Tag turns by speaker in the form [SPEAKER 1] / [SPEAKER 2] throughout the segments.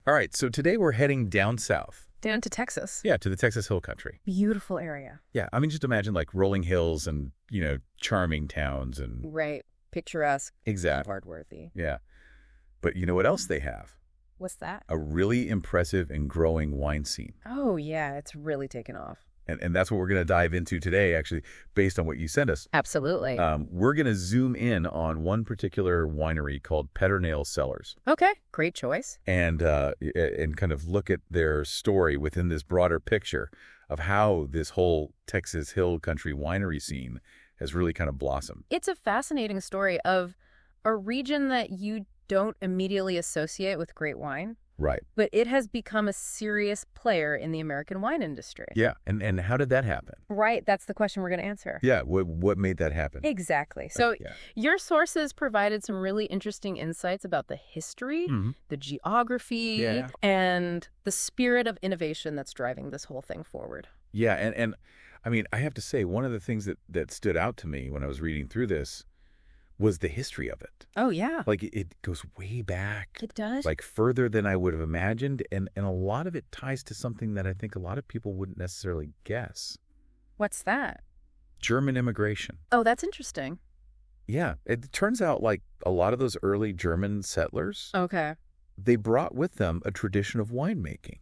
[SPEAKER 1] All right, so today we're heading down south.
[SPEAKER 2] Down to Texas.
[SPEAKER 1] Yeah, to the Texas Hill Country.
[SPEAKER 2] Beautiful area.
[SPEAKER 1] Yeah, I mean, just imagine like rolling hills and, charming towns and...
[SPEAKER 2] Right. Picturesque.
[SPEAKER 1] Exactly.
[SPEAKER 2] Award-worthy.
[SPEAKER 1] Yeah. But you know what else they have?
[SPEAKER 2] What's that?
[SPEAKER 1] A really impressive and growing wine scene.
[SPEAKER 2] Oh, yeah. It's really taken off.
[SPEAKER 1] And that's what we're going to dive into today, actually, based on what you sent us.
[SPEAKER 2] Absolutely.
[SPEAKER 1] We're going to zoom in on one particular winery called Pedernales Cellars.
[SPEAKER 2] Okay. Great choice.
[SPEAKER 1] And kind of look at their story within this broader picture of how this whole Texas Hill Country winery scene has really kind of blossomed.
[SPEAKER 2] It's a fascinating story of a region that you don't immediately associate with great wine.
[SPEAKER 1] Right.
[SPEAKER 2] But it has become a serious player in the American wine industry.
[SPEAKER 1] Yeah. And how did that happen?
[SPEAKER 2] Right. That's the question we're going to answer.
[SPEAKER 1] Yeah. What made that happen?
[SPEAKER 2] Exactly. So your sources provided some really interesting insights about the history, the geography, and the spirit of innovation that's driving this whole thing forward.
[SPEAKER 1] Yeah. And I mean, I have to say, one of the things that stood out to me when I was reading through this was the history of it.
[SPEAKER 2] Oh, yeah.
[SPEAKER 1] Like, it goes way back.
[SPEAKER 2] It does.
[SPEAKER 1] Like, further than I would have imagined. And a lot of it ties to something that I think a lot of people wouldn't necessarily guess.
[SPEAKER 2] What's that?
[SPEAKER 1] German immigration.
[SPEAKER 2] Oh, that's interesting.
[SPEAKER 1] Yeah. It turns out, like, a lot of those early German settlers, they brought with them a tradition of winemaking.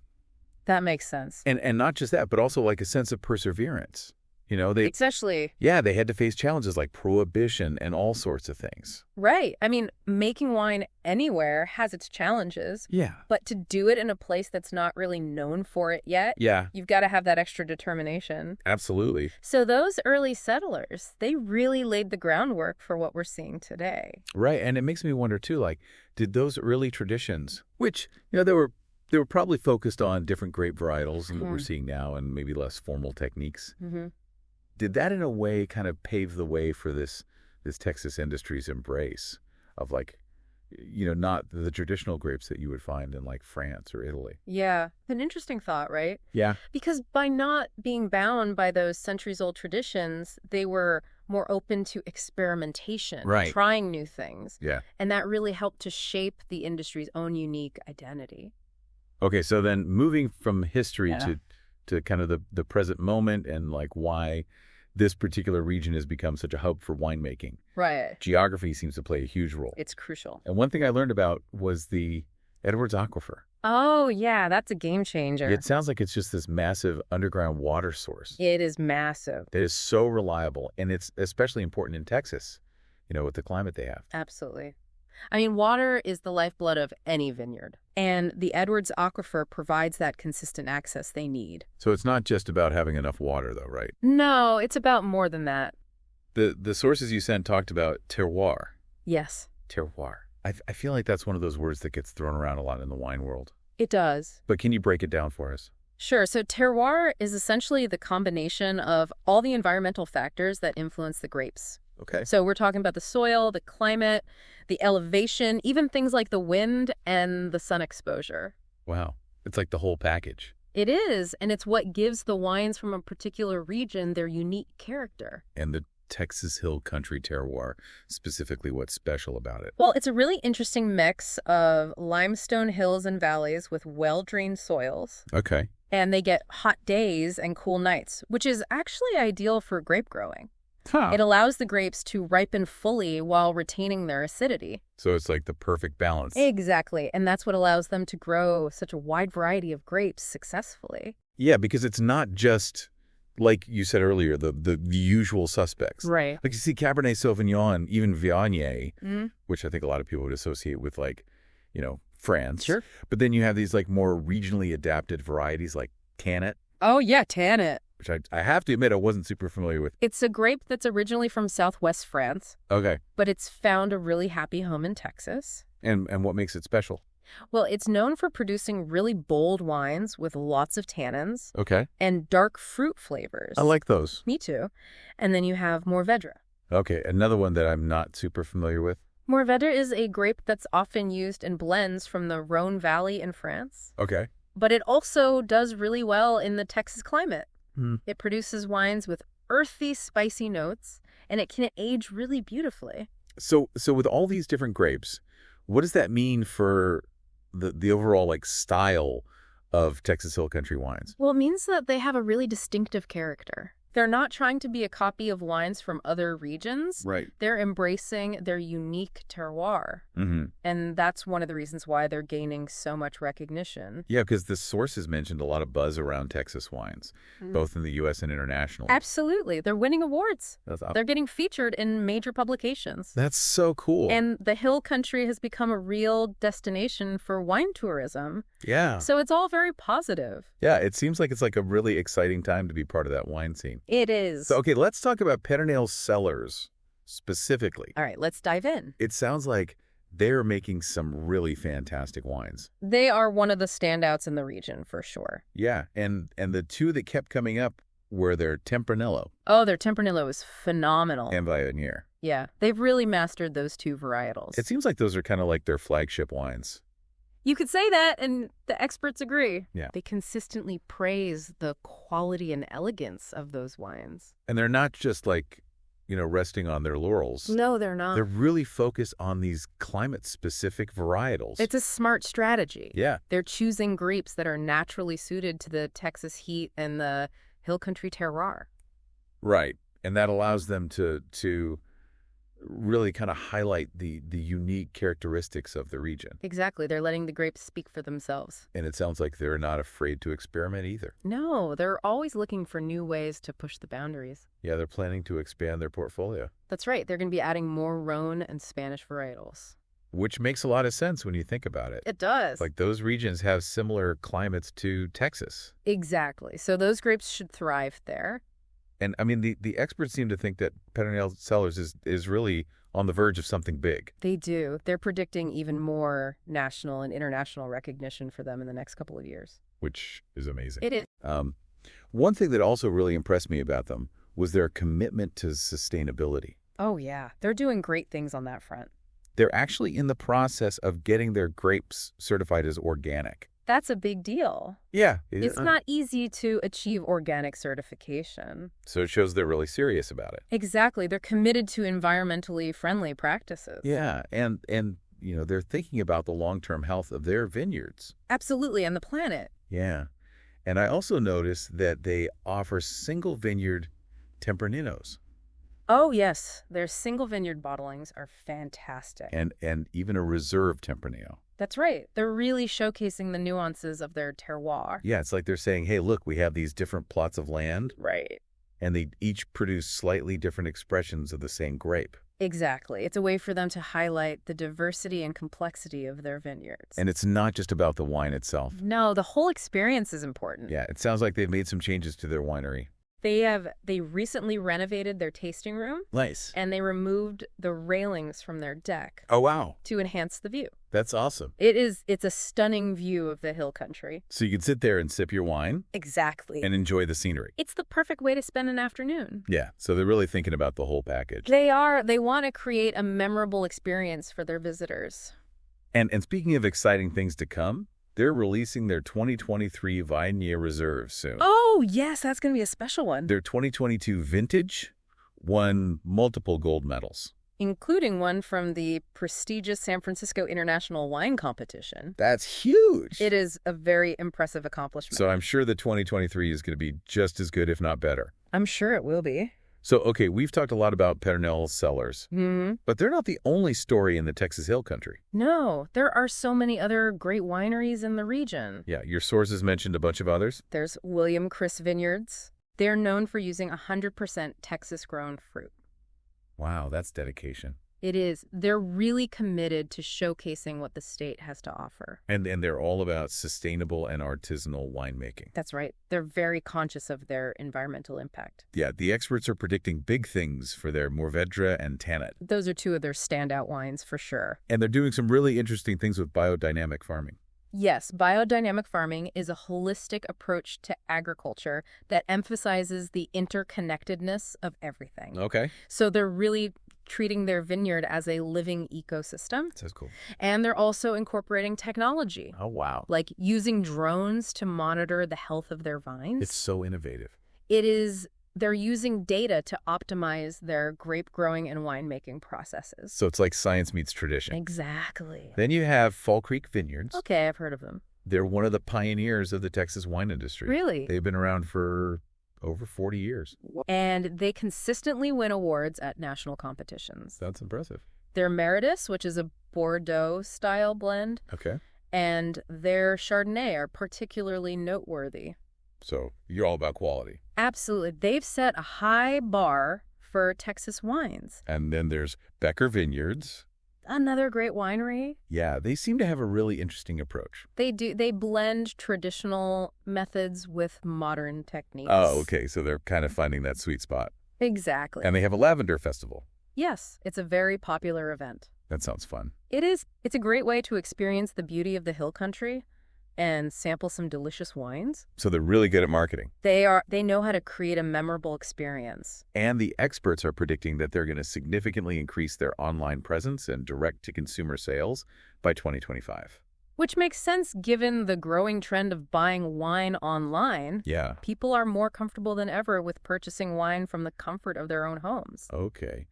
[SPEAKER 2] That makes sense.
[SPEAKER 1] And not just that, but also, like, a sense of perseverance.
[SPEAKER 2] Especially.
[SPEAKER 1] Yeah, they had to face challenges like prohibition and all sorts of things.
[SPEAKER 2] Right. I mean, making wine anywhere has its challenges.
[SPEAKER 1] Yeah.
[SPEAKER 2] But to do it in a place that's not really known for it yet, you've got to have that extra determination.
[SPEAKER 1] Absolutely.
[SPEAKER 2] So those early settlers, they really laid the groundwork for what we're seeing today.
[SPEAKER 1] Right. And it makes me wonder, too, like, did those early traditions, which, they were probably focused on different grape varietals than what we're seeing now and maybe less formal techniques. Did that in a way kind of pave the way for this Texas industry's embrace of, like, not the traditional grapes that you would find in, like, France or Italy?
[SPEAKER 2] Yeah. An interesting thought, right?
[SPEAKER 1] Yeah.
[SPEAKER 2] Because by not being bound by those centuries-old traditions, they were more open to experimentation, trying new things.
[SPEAKER 1] Yeah.
[SPEAKER 2] And that really helped to shape the industry's own unique identity.
[SPEAKER 1] Okay, so then moving from history to kind of the present moment and, like, why this particular region has become such a hub for winemaking.
[SPEAKER 2] Right.
[SPEAKER 1] Geography seems to play a huge role.
[SPEAKER 2] It's crucial.
[SPEAKER 1] And one thing I learned about was the Edwards Aquifer.
[SPEAKER 2] Oh, yeah, that's a game changer.
[SPEAKER 1] It sounds like it's just this massive underground water source.
[SPEAKER 2] It is massive.
[SPEAKER 1] It is so reliable, and it's especially important in Texas, with the climate they have.
[SPEAKER 2] Absolutely. I mean, water is the lifeblood of any vineyard, and the Edwards Aquifer provides that consistent access they need.
[SPEAKER 1] So it's not just about having enough water, though, right?
[SPEAKER 2] No, it's about more than that.
[SPEAKER 1] The sources you sent talked about terroir.
[SPEAKER 2] Yes.
[SPEAKER 1] Terroir. I feel like that's one of those words that gets thrown around a lot in the wine world.
[SPEAKER 2] It does.
[SPEAKER 1] But can you break it down for us?
[SPEAKER 2] Sure. So terroir is essentially the combination of all the environmental factors that influence the grapes.
[SPEAKER 1] Okay.
[SPEAKER 2] So we're talking about the soil, the climate, the elevation, even things like the wind and the sun exposure.
[SPEAKER 1] Wow. It's like the whole package.
[SPEAKER 2] It is, and it's what gives the wines from a particular region their unique character.
[SPEAKER 1] And the Texas Hill Country terroir, specifically what's special about it?
[SPEAKER 2] Well, it's a really interesting mix of limestone hills and valleys with well-drained soils.
[SPEAKER 1] Okay.
[SPEAKER 2] And they get hot days and cool nights, which is actually ideal for grape growing.
[SPEAKER 1] Huh.
[SPEAKER 2] It allows the grapes to ripen fully while retaining their acidity.
[SPEAKER 1] So it's like the perfect balance.
[SPEAKER 2] Exactly. And that's what allows them to grow such a wide variety of grapes successfully.
[SPEAKER 1] Yeah, because it's not just, like you said earlier, the usual suspects.
[SPEAKER 2] Right.
[SPEAKER 1] Like you see Cabernet Sauvignon, even Viognier, which I think a lot of people would associate with, like, France.
[SPEAKER 2] Sure.
[SPEAKER 1] But then you have these, like, more regionally adapted varieties like Tanit.
[SPEAKER 2] Oh, yeah, Tanit.
[SPEAKER 1] Which I have to admit I wasn't super familiar with.
[SPEAKER 2] It's a grape that's originally from southwest France.
[SPEAKER 1] Okay.
[SPEAKER 2] But it's found a really happy home in Texas.
[SPEAKER 1] And what makes it special?
[SPEAKER 2] Well, it's known for producing really bold wines with lots of tannins.
[SPEAKER 1] Okay.
[SPEAKER 2] And dark fruit flavors.
[SPEAKER 1] I like those.
[SPEAKER 2] Me too. And then you have Mourvèdre.
[SPEAKER 1] Okay, another one that I'm not super familiar with.
[SPEAKER 2] Mourvèdre is a grape that's often used in blends from the Rhône Valley in France.
[SPEAKER 1] Okay.
[SPEAKER 2] But it also does really well in the Texas climate. It produces wines with earthy, spicy notes, and it can age really beautifully.
[SPEAKER 1] So with all these different grapes, what does that mean for the overall like style of Texas Hill Country wines?
[SPEAKER 2] Well, it means that they have a really distinctive character. They're not trying to be a copy of wines from other regions.
[SPEAKER 1] Right.
[SPEAKER 2] They're embracing their unique terroir.
[SPEAKER 1] Mm-hmm.
[SPEAKER 2] And that's one of the reasons why they're gaining so much recognition.
[SPEAKER 1] Yeah, because the sources mentioned a lot of buzz around Texas wines, both in the U.S. and internationally.
[SPEAKER 2] Absolutely. They're winning awards. They're getting featured in major publications.
[SPEAKER 1] That's so cool.
[SPEAKER 2] And the Hill Country has become a real destination for wine tourism.
[SPEAKER 1] Yeah.
[SPEAKER 2] So it's all very positive.
[SPEAKER 1] Yeah, it seems like it's like a really exciting time to be part of that wine scene.
[SPEAKER 2] It is.
[SPEAKER 1] So, okay, let's talk about Pedernales Cellars specifically.
[SPEAKER 2] All right, let's dive in.
[SPEAKER 1] It sounds like they're making some really fantastic wines.
[SPEAKER 2] They are one of the standouts in the region, for sure.
[SPEAKER 1] Yeah, and the two that kept coming up were their Tempranillo.
[SPEAKER 2] Oh, their Tempranillo is phenomenal.
[SPEAKER 1] And Viognier.
[SPEAKER 2] Yeah, they've really mastered those two varietals.
[SPEAKER 1] It seems like those are kind of like their flagship wines.
[SPEAKER 2] You could say that, and the experts agree.
[SPEAKER 1] Yeah.
[SPEAKER 2] They consistently praise the quality and elegance of those wines.
[SPEAKER 1] And they're not just like, resting on their laurels.
[SPEAKER 2] No, they're not.
[SPEAKER 1] They're really focused on these climate-specific varietals.
[SPEAKER 2] It's a smart strategy.
[SPEAKER 1] Yeah.
[SPEAKER 2] They're choosing grapes that are naturally suited to the Texas heat and the Hill Country terroir.
[SPEAKER 1] Right. And that allows them to really kind of highlight the unique characteristics of the region.
[SPEAKER 2] Exactly. They're letting the grapes speak for themselves.
[SPEAKER 1] And it sounds like they're not afraid to experiment either.
[SPEAKER 2] No, they're always looking for new ways to push the boundaries.
[SPEAKER 1] Yeah, they're planning to expand their portfolio.
[SPEAKER 2] That's right. They're going to be adding more Rhone and Spanish varietals.
[SPEAKER 1] Which makes a lot of sense when you think about it.
[SPEAKER 2] It does.
[SPEAKER 1] Like those regions have similar climates to Texas.
[SPEAKER 2] Exactly. So those grapes should thrive there.
[SPEAKER 1] And I mean, the experts seem to think that Pedernales Cellars is really on the verge of something big.
[SPEAKER 2] They do. They're predicting even more national and international recognition for them in the next couple of years.
[SPEAKER 1] Which is amazing.
[SPEAKER 2] It is.
[SPEAKER 1] One thing that also really impressed me about them was their commitment to sustainability.
[SPEAKER 2] Oh, yeah. They're doing great things on that front.
[SPEAKER 1] They're actually in the process of getting their grapes certified as organic.
[SPEAKER 2] That's a big deal.
[SPEAKER 1] Yeah.
[SPEAKER 2] It's not easy to achieve organic certification.
[SPEAKER 1] So it shows they're really serious about it.
[SPEAKER 2] Exactly. They're committed to environmentally friendly practices.
[SPEAKER 1] Yeah. And they're thinking about the long-term health of their vineyards.
[SPEAKER 2] Absolutely. And the planet.
[SPEAKER 1] Yeah. And I also noticed that they offer single vineyard Tempranillos.
[SPEAKER 2] Oh, yes. Their single vineyard bottlings are fantastic.
[SPEAKER 1] And even a reserve Tempranillo.
[SPEAKER 2] That's right. They're really showcasing the nuances of their terroir.
[SPEAKER 1] Yeah, it's like they're saying, hey, look, we have these different plots of land.
[SPEAKER 2] Right.
[SPEAKER 1] And they each produce slightly different expressions of the same grape.
[SPEAKER 2] Exactly. It's a way for them to highlight the diversity and complexity of their vineyards.
[SPEAKER 1] And it's not just about the wine itself.
[SPEAKER 2] No, the whole experience is important.
[SPEAKER 1] Yeah, it sounds like they've made some changes to their winery.
[SPEAKER 2] They recently renovated their tasting room.
[SPEAKER 1] Nice.
[SPEAKER 2] And they removed the railings from their deck.
[SPEAKER 1] Oh, wow.
[SPEAKER 2] To enhance the view.
[SPEAKER 1] That's awesome.
[SPEAKER 2] It's a stunning view of the Hill Country.
[SPEAKER 1] So you can sit there and sip your wine.
[SPEAKER 2] Exactly.
[SPEAKER 1] And enjoy the scenery.
[SPEAKER 2] It's the perfect way to spend an afternoon.
[SPEAKER 1] Yeah, so they're really thinking about the whole package.
[SPEAKER 2] They are. They want to create a memorable experience for their visitors.
[SPEAKER 1] And speaking of exciting things to come, they're releasing their 2023 Viognier Reserve soon.
[SPEAKER 2] Oh, yes, that's going to be a special one.
[SPEAKER 1] Their 2022 vintage won multiple gold medals.
[SPEAKER 2] Including one from the prestigious San Francisco International Wine Competition.
[SPEAKER 1] That's huge.
[SPEAKER 2] It is a very impressive accomplishment.
[SPEAKER 1] So I'm sure the 2023 is going to be just as good, if not better.
[SPEAKER 2] I'm sure it will be.
[SPEAKER 1] So, okay, we've talked a lot about Pedernales Cellars, but they're not the only story in the Texas Hill Country.
[SPEAKER 2] No, there are so many other great wineries in the region.
[SPEAKER 1] Yeah, your sources mentioned a bunch of others.
[SPEAKER 2] There's William Chris Vineyards. They're known for using 100% Texas-grown fruit.
[SPEAKER 1] Wow, that's dedication.
[SPEAKER 2] It is. They're really committed to showcasing what the state has to offer.
[SPEAKER 1] And they're all about sustainable and artisanal winemaking.
[SPEAKER 2] That's right. They're very conscious of their environmental impact.
[SPEAKER 1] Yeah, the experts are predicting big things for their Mourvedre and Tannat.
[SPEAKER 2] Those are two of their standout wines for sure.
[SPEAKER 1] And they're doing some really interesting things with biodynamic farming.
[SPEAKER 2] Yes, biodynamic farming is a holistic approach to agriculture that emphasizes the interconnectedness of everything.
[SPEAKER 1] Okay.
[SPEAKER 2] So they're really treating their vineyard as a living ecosystem.
[SPEAKER 1] That's cool.
[SPEAKER 2] And they're also incorporating technology.
[SPEAKER 1] Oh, wow.
[SPEAKER 2] Like using drones to monitor the health of their vines.
[SPEAKER 1] It's so innovative.
[SPEAKER 2] It is they're using data to optimize their grape growing and winemaking processes.
[SPEAKER 1] So it's like science meets tradition.
[SPEAKER 2] Exactly.
[SPEAKER 1] Then you have Fall Creek Vineyards.
[SPEAKER 2] Okay, I've heard of them.
[SPEAKER 1] They're one of the pioneers of the Texas wine industry.
[SPEAKER 2] Really?
[SPEAKER 1] They've been around for over 40 years.
[SPEAKER 2] And they consistently win awards at national competitions.
[SPEAKER 1] That's impressive.
[SPEAKER 2] Their Meritus, which is a Bordeaux-style blend,
[SPEAKER 1] Okay.
[SPEAKER 2] and their Chardonnay are particularly noteworthy.
[SPEAKER 1] So you're all about quality.
[SPEAKER 2] Absolutely. They've set a high bar for Texas wines.
[SPEAKER 1] And then there's Becker Vineyards.
[SPEAKER 2] Another great winery.
[SPEAKER 1] Yeah, they seem to have a really interesting approach.
[SPEAKER 2] They do. They blend traditional methods with modern techniques.
[SPEAKER 1] Oh, okay. So they're kind of finding that sweet spot.
[SPEAKER 2] Exactly.
[SPEAKER 1] And they have a lavender festival.
[SPEAKER 2] Yes, it's a very popular event.
[SPEAKER 1] That sounds fun.
[SPEAKER 2] It is. It's a great way to experience the beauty of the hill country and sample some delicious wines.
[SPEAKER 1] So they're really good at marketing.
[SPEAKER 2] They know how to create a memorable experience.
[SPEAKER 1] And the experts are predicting that they're going to significantly increase their online presence and direct-to-consumer sales by 2025.
[SPEAKER 2] Which makes sense given the growing trend of buying wine online.
[SPEAKER 1] Yeah.
[SPEAKER 2] People are more comfortable than ever with purchasing wine from the comfort of their own homes.
[SPEAKER 1] Okay.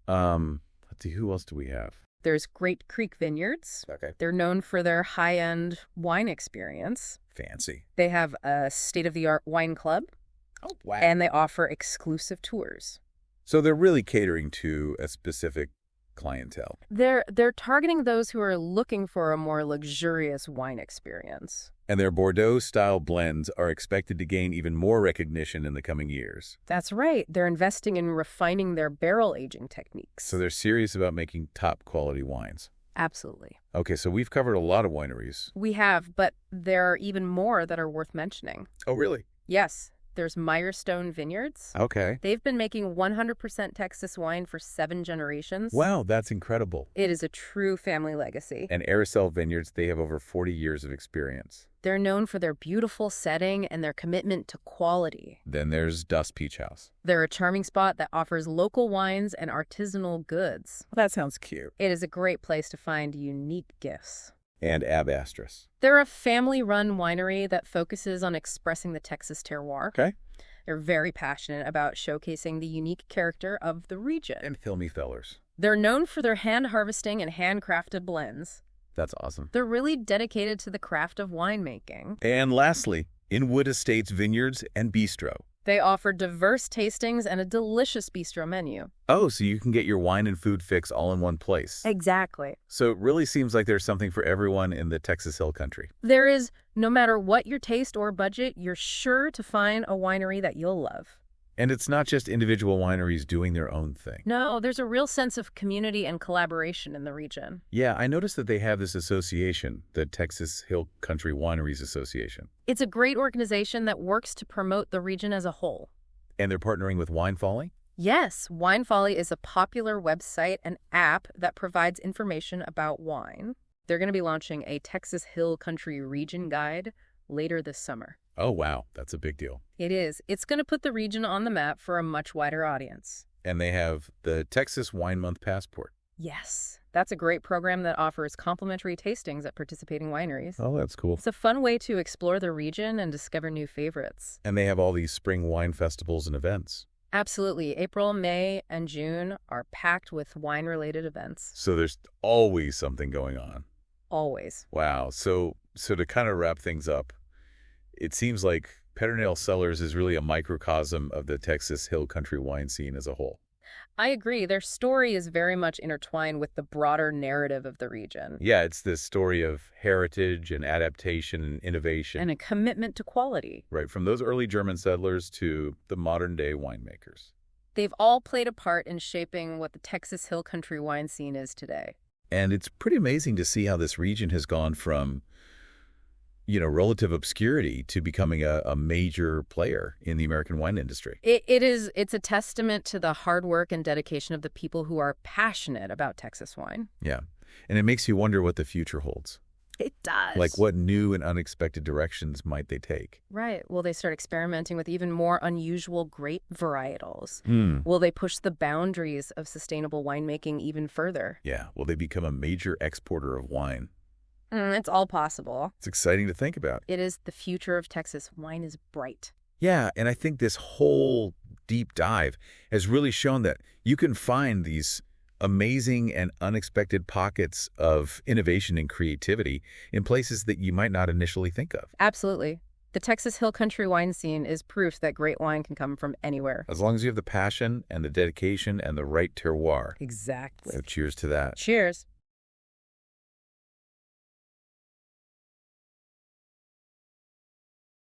[SPEAKER 1] Let's see, who else do we have?
[SPEAKER 2] There's Great Creek Vineyards.
[SPEAKER 1] Okay.
[SPEAKER 2] They're known for their high-end wine experience.
[SPEAKER 1] Fancy.
[SPEAKER 2] They have a state-of-the-art wine club.
[SPEAKER 1] Oh, wow.
[SPEAKER 2] And they offer exclusive tours.
[SPEAKER 1] So they're really catering to a specific clientele.
[SPEAKER 2] They're targeting those who are looking for a more luxurious wine experience.
[SPEAKER 1] And their Bordeaux-style blends are expected to gain even more recognition in the coming years.
[SPEAKER 2] That's right. They're investing in refining their barrel aging techniques.
[SPEAKER 1] So they're serious about making top-quality wines.
[SPEAKER 2] Absolutely.
[SPEAKER 1] Okay, so we've covered a lot of wineries.
[SPEAKER 2] We have, but there are even more that are worth mentioning.
[SPEAKER 1] Oh, really?
[SPEAKER 2] Yes. There's Milestone Vineyards.
[SPEAKER 1] Okay.
[SPEAKER 2] They've been making 100% Texas wine for 7 generations.
[SPEAKER 1] Wow, that's incredible.
[SPEAKER 2] It is a true family legacy.
[SPEAKER 1] And Aracel Vineyards, they have over 40 years of experience.
[SPEAKER 2] They're known for their beautiful setting and their commitment to quality.
[SPEAKER 1] Then there's Dust Peach House.
[SPEAKER 2] They're a charming spot that offers local wines and artisanal goods.
[SPEAKER 1] Well, that sounds cute.
[SPEAKER 2] It is a great place to find unique gifts.
[SPEAKER 1] And Ab Astris.
[SPEAKER 2] They're a family-run winery that focuses on expressing the Texas terroir.
[SPEAKER 1] Okay.
[SPEAKER 2] They're very passionate about showcasing the unique character of the region.
[SPEAKER 1] And Filmy Fellers.
[SPEAKER 2] They're known for their hand harvesting and handcrafted blends.
[SPEAKER 1] That's awesome.
[SPEAKER 2] They're really dedicated to the craft of winemaking.
[SPEAKER 1] And lastly, Inwood Estates Vineyards and Bistro.
[SPEAKER 2] They offer diverse tastings and a delicious bistro menu.
[SPEAKER 1] Oh, so you can get your wine and food fix all in one place.
[SPEAKER 2] Exactly.
[SPEAKER 1] So it really seems like there's something for everyone in the Texas Hill Country.
[SPEAKER 2] There is. No matter what your taste or budget, you're sure to find a winery that you'll love.
[SPEAKER 1] And it's not just individual wineries doing their own thing.
[SPEAKER 2] No, there's a real sense of community and collaboration in the region.
[SPEAKER 1] Yeah, I noticed that they have this association, the Texas Hill Country Wineries Association.
[SPEAKER 2] It's a great organization that works to promote the region as a whole.
[SPEAKER 1] And they're partnering with Wine Folly?
[SPEAKER 2] Yes, Wine Folly is a popular website and app that provides information about wine. They're going to be launching a Texas Hill Country Region Guide later this summer.
[SPEAKER 1] Oh, wow. That's a big deal.
[SPEAKER 2] It is. It's going to put the region on the map for a much wider audience.
[SPEAKER 1] And they have the Texas Wine Month Passport.
[SPEAKER 2] Yes. That's a great program that offers complimentary tastings at participating wineries.
[SPEAKER 1] Oh, that's cool.
[SPEAKER 2] It's a fun way to explore the region and discover new favorites.
[SPEAKER 1] And they have all these spring wine festivals and events.
[SPEAKER 2] Absolutely. April, May, and June are packed with wine-related events.
[SPEAKER 1] So there's always something going on.
[SPEAKER 2] Always.
[SPEAKER 1] Wow. So to kind of wrap things up, it seems like Pedernales Cellars is really a microcosm of the Texas Hill Country wine scene as a whole.
[SPEAKER 2] I agree. Their story is very much intertwined with the broader narrative of the region.
[SPEAKER 1] Yeah, it's this story of heritage and adaptation and innovation.
[SPEAKER 2] And a commitment to quality.
[SPEAKER 1] Right, from those early German settlers to the modern-day winemakers.
[SPEAKER 2] They've all played a part in shaping what the Texas Hill Country wine scene is today.
[SPEAKER 1] And it's pretty amazing to see how this region has gone from, relative obscurity to becoming a major player in the American wine industry.
[SPEAKER 2] It's a testament to the hard work and dedication of the people who are passionate about Texas wine.
[SPEAKER 1] Yeah. And it makes you wonder what the future holds.
[SPEAKER 2] It does.
[SPEAKER 1] Like what new and unexpected directions might they take?
[SPEAKER 2] Right. Will they start experimenting with even more unusual grape varietals?
[SPEAKER 1] Hmm.
[SPEAKER 2] Will they push the boundaries of sustainable winemaking even further?
[SPEAKER 1] Yeah. Will they become a major exporter of wine?
[SPEAKER 2] It's all possible.
[SPEAKER 1] It's exciting to think about.
[SPEAKER 2] It is the future of Texas. Wine is bright.
[SPEAKER 1] Yeah, and I think this whole deep dive has really shown that you can find these amazing and unexpected pockets of innovation and creativity in places that you might not initially think of.
[SPEAKER 2] Absolutely. The Texas Hill Country wine scene is proof that great wine can come from anywhere.
[SPEAKER 1] As long as you have the passion and the dedication and the right terroir.
[SPEAKER 2] Exactly.
[SPEAKER 1] So cheers to that.
[SPEAKER 2] Cheers.